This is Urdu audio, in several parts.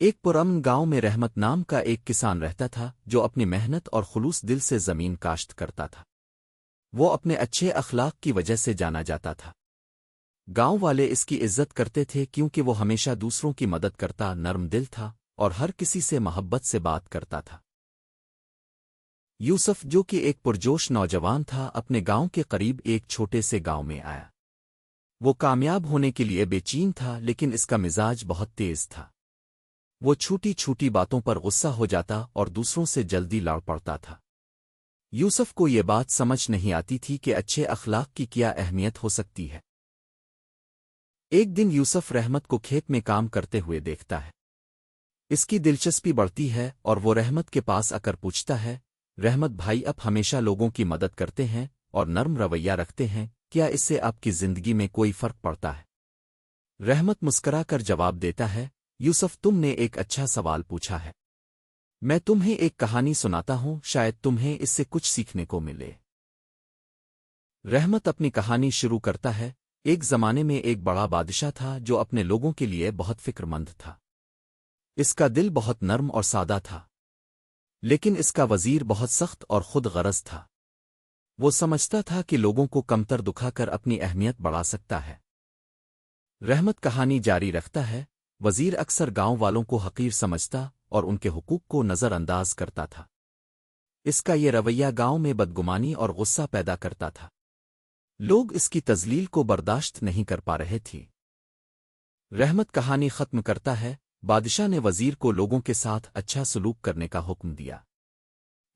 ایک پرامن گاؤں میں رحمت نام کا ایک کسان رہتا تھا جو اپنی محنت اور خلوص دل سے زمین کاشت کرتا تھا۔ وہ اپنے اچھے اخلاق کی وجہ سے جانا جاتا تھا۔ گاؤں والے اس کی عزت کرتے تھے کیونکہ وہ ہمیشہ دوسروں کی مدد کرتا، نرم دل تھا اور ہر کسی سے محبت سے بات کرتا تھا۔ یوسف جو کہ ایک پرجوش نوجوان تھا، اپنے گاؤں کے قریب ایک چھوٹے سے گاؤں میں آیا۔ وہ کامیاب ہونے کے لیے بے چین تھا، لیکن اس کا مزاج بہت تیز تھا۔ وہ چھوٹی چھوٹی باتوں پر غصہ ہو جاتا اور دوسروں سے جلدی لڑ پڑتا تھا۔ یوسف کو یہ بات سمجھ نہیں آتی تھی کہ اچھے اخلاق کی کیا اہمیت ہو سکتی ہے۔ ایک دن یوسف رحمت کو کھیت میں کام کرتے ہوئے دیکھتا ہے۔ اس کی دلچسپی بڑھتی ہے اور وہ رحمت کے پاس آ کر پوچھتا ہے، رحمت بھائی، اب ہمیشہ لوگوں کی مدد کرتے ہیں اور نرم رویہ رکھتے ہیں، کیا اس سے آپ کی زندگی میں کوئی فرق پڑتا ہے؟ رحمت مسکرا کر جواب دیتا ہے، یوسف، تم نے ایک اچھا سوال پوچھا ہے۔ میں تمہیں ایک کہانی سناتا ہوں، شاید تمہیں اس سے کچھ سیکھنے کو ملے۔ رحمت اپنی کہانی شروع کرتا ہے۔ ایک زمانے میں ایک بڑا بادشاہ تھا جو اپنے لوگوں کے لیے بہت فکر مند تھا۔ اس کا دل بہت نرم اور سادہ تھا، لیکن اس کا وزیر بہت سخت اور خود غرض تھا۔ وہ سمجھتا تھا کہ لوگوں کو کمتر دکھا کر اپنی اہمیت بڑھا سکتا ہے۔ رحمت کہانی جاری رکھتا ہے، وزیر اکثر گاؤں والوں کو حقیر سمجھتا اور ان کے حقوق کو نظر انداز کرتا تھا۔ اس کا یہ رویہ گاؤں میں بدگمانی اور غصہ پیدا کرتا تھا۔ لوگ اس کی تذلیل کو برداشت نہیں کر پا رہے تھے۔ رحمت کہانی ختم کرتا ہے، بادشاہ نے وزیر کو لوگوں کے ساتھ اچھا سلوک کرنے کا حکم دیا۔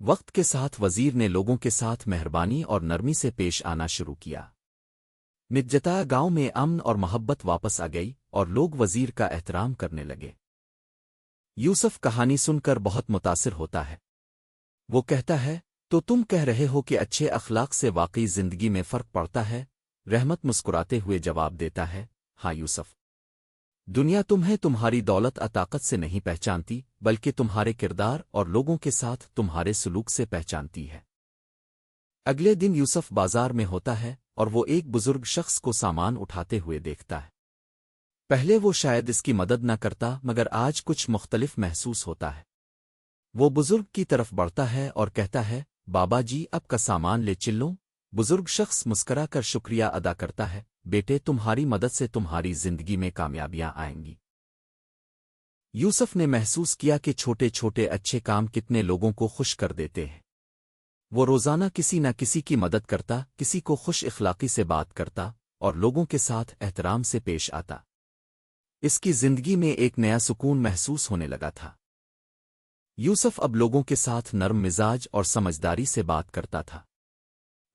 وقت کے ساتھ وزیر نے لوگوں کے ساتھ مہربانی اور نرمی سے پیش آنا شروع کیا۔ نجتا گاؤں میں امن اور محبت واپس آ گئی اور لوگ وزیر کا احترام کرنے لگے۔ یوسف کہانی سن کر بہت متاثر ہوتا ہے۔ وہ کہتا ہے، تو تم کہہ رہے ہو کہ اچھے اخلاق سے واقعی زندگی میں فرق پڑتا ہے؟ رحمت مسکراتے ہوئے جواب دیتا ہے، ہاں یوسف، دنیا تمہیں تمہاری دولت طاقت سے نہیں پہچانتی، بلکہ تمہارے کردار اور لوگوں کے ساتھ تمہارے سلوک سے پہچانتی ہے۔ اگلے دن یوسف بازار میں ہوتا ہے اور وہ ایک بزرگ شخص کو سامان اٹھاتے ہوئے دیکھتا ہے۔ پہلے وہ شاید اس کی مدد نہ کرتا، مگر آج کچھ مختلف محسوس ہوتا ہے۔ وہ بزرگ کی طرف بڑھتا ہے اور کہتا ہے، بابا جی، اب کا سامان لے چلوں؟ بزرگ شخص مسکرا کر شکریہ ادا کرتا ہے، بیٹے، تمہاری مدد سے تمہاری زندگی میں کامیابیاں آئیں گی۔ یوسف نے محسوس کیا کہ چھوٹے چھوٹے اچھے کام کتنے لوگوں کو خوش کر دیتے ہیں۔ وہ روزانہ کسی نہ کسی کی مدد کرتا، کسی کو خوش اخلاقی سے بات کرتا اور لوگوں کے ساتھ احترام سے پیش آتا۔ اس کی زندگی میں ایک نیا سکون محسوس ہونے لگا تھا۔ یوسف اب لوگوں کے ساتھ نرم مزاج اور سمجھداری سے بات کرتا تھا۔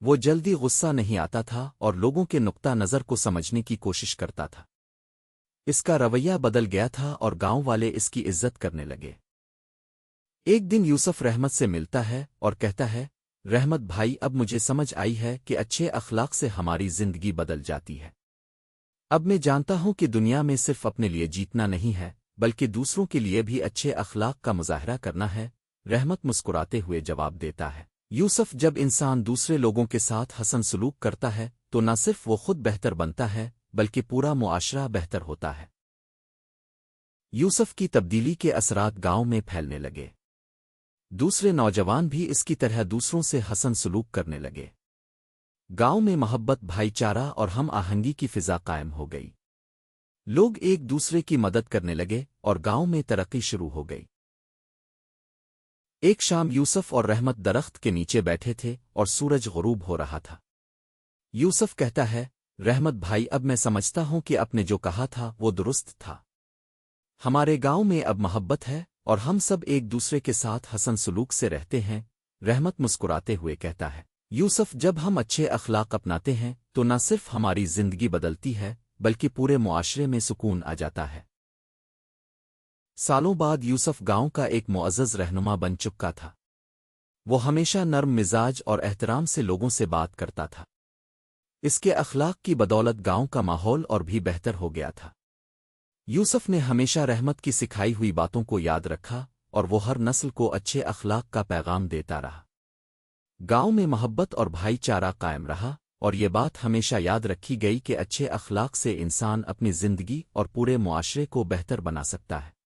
وہ جلدی غصہ نہیں آتا تھا اور لوگوں کے نقطہ نظر کو سمجھنے کی کوشش کرتا تھا۔ اس کا رویہ بدل گیا تھا اور گاؤں والے اس کی عزت کرنے لگے۔ ایک دن یوسف رحمت سے ملتا ہے اور کہتا ہے، رحمت بھائی، اب مجھے سمجھ آئی ہے کہ اچھے اخلاق سے ہماری زندگی بدل جاتی ہے۔ اب میں جانتا ہوں کہ دنیا میں صرف اپنے لیے جیتنا نہیں ہے، بلکہ دوسروں کے لیے بھی اچھے اخلاق کا مظاہرہ کرنا ہے۔ رحمت مسکراتے ہوئے جواب دیتا ہے، یوسف، جب انسان دوسرے لوگوں کے ساتھ حسن سلوک کرتا ہے تو نہ صرف وہ خود بہتر بنتا ہے، بلکہ پورا معاشرہ بہتر ہوتا ہے۔ یوسف کی تبدیلی کے اثرات گاؤں میں پھیلنے لگے۔ دوسرے نوجوان بھی اس کی طرح دوسروں سے حسن سلوک کرنے لگے۔ گاؤں میں محبت، بھائی چارہ اور ہم آہنگی کی فضا قائم ہو گئی۔ لوگ ایک دوسرے کی مدد کرنے لگے اور گاؤں میں ترقی شروع ہو گئی۔ ایک شام یوسف اور رحمت درخت کے نیچے بیٹھے تھے اور سورج غروب ہو رہا تھا۔ یوسف کہتا ہے، رحمت بھائی، اب میں سمجھتا ہوں کہ آپ نے جو کہا تھا وہ درست تھا۔ ہمارے گاؤں میں اب محبت ہے اور ہم سب ایک دوسرے کے ساتھ حسن سلوک سے رہتے ہیں۔ رحمت مسکراتے ہوئے کہتا ہے، یوسف، جب ہم اچھے اخلاق اپناتے ہیں تو نہ صرف ہماری زندگی بدلتی ہے، بلکہ پورے معاشرے میں سکون آ جاتا ہے۔ سالوں بعد یوسف گاؤں کا ایک معزز رہنما بن چکا تھا۔ وہ ہمیشہ نرم مزاج اور احترام سے لوگوں سے بات کرتا تھا۔ اس کے اخلاق کی بدولت گاؤں کا ماحول اور بھی بہتر ہو گیا تھا۔ یوسف نے ہمیشہ رحمت کی سکھائی ہوئی باتوں کو یاد رکھا اور وہ ہر نسل کو اچھے اخلاق کا پیغام دیتا رہا۔ گاؤں میں محبت اور بھائی چارہ قائم رہا اور یہ بات ہمیشہ یاد رکھی گئی کہ اچھے اخلاق سے انسان اپنی زندگی اور پورے معاشرے کو بہتر بنا سکتا ہے۔